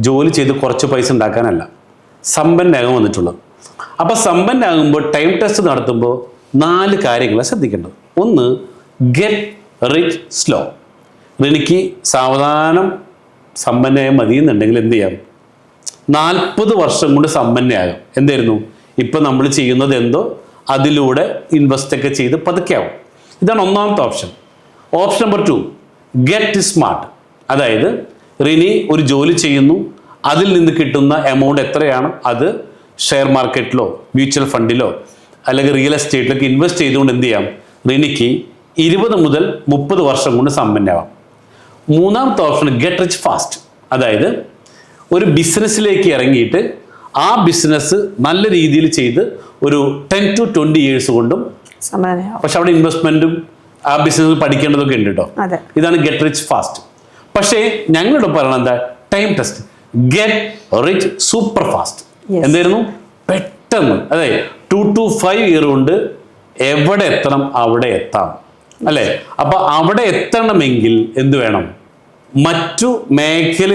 ജോലി ചെയ്ത് കുറച്ച് പൈസ ഉണ്ടാക്കാനല്ല, സമ്പന്നനാകാൻ വന്നിട്ടുള്ളത്. അപ്പോൾ സമ്പന്നനാകുമ്പോൾ ടൈം ടെസ്റ്റ് നടത്തുമ്പോൾ 4 കാര്യങ്ങളാണ് ശ്രദ്ധിക്കേണ്ടത്. ഒന്ന്, ഗെറ്റ് റിച്ച് സ്ലോ. എനിക്ക് സാവധാനം സമ്പന്നയായി മതിയെന്നുണ്ടെങ്കിൽ എന്ത് ചെയ്യാം? 40 വർഷം കൊണ്ട് സമ്പന്നയാകാം. എന്തായിരുന്നു? ഇപ്പം നമ്മൾ ചെയ്യുന്നത് എന്തോ അതിലൂടെ ഇൻവെസ്റ്റൊക്കെ ചെയ്ത് പതുക്കെയാവും. ഇതാണ് ഒന്നാമത്തെ option. Option number 2, get smart. അതായത് റിനി ഒരു ജോലി ചെയ്യുന്നു, അതിൽ നിന്ന് കിട്ടുന്ന എമൗണ്ട് എത്രയാണ് അത് ഷെയർ മാർക്കറ്റിലോ മ്യൂച്വൽ ഫണ്ടിലോ അല്ലെങ്കിൽ റിയൽ എസ്റ്റേറ്റിലൊക്കെ ഇൻവെസ്റ്റ് ചെയ്തുകൊണ്ട് എന്ത് ചെയ്യാം? റിനിക്ക് 20 മുതൽ 30 വർഷം കൊണ്ട് സമ്പന്നമാവാം. മൂന്നാമത്തെ ഓപ്ഷൻ ഗെറ്റ് റിച്ച് ഫാസ്റ്റ്. അതായത് ഒരു ബിസിനസ്സിലേക്ക് ഇറങ്ങിയിട്ട് ആ ബിസിനസ് നല്ല രീതിയിൽ ചെയ്ത് ഒരു 10 to 20 years കൊണ്ടും, പക്ഷെ അവിടെ ഇൻവെസ്റ്റ്മെന്റും ആ ബിസിനസ് പഠിക്കേണ്ടതൊക്കെ ഉണ്ട് കേട്ടോ. ഇതാണ് ഗെറ്റ് റിച്ച് ഫാസ്റ്റ്. പക്ഷേ ഞങ്ങളുടെ പറയണത് എന്താ? Time test, get rich super fast. എന്തായിരുന്നു? പെട്ടെന്ന്, അതെ 2 to 5 year കൊണ്ട് എവിടെ എത്തണം അവിടെ എത്താം, അല്ലേ? അപ്പൊ അവിടെ എത്തണമെങ്കിൽ എന്ത് വേണം? മറ്റു മേഖലയിൽ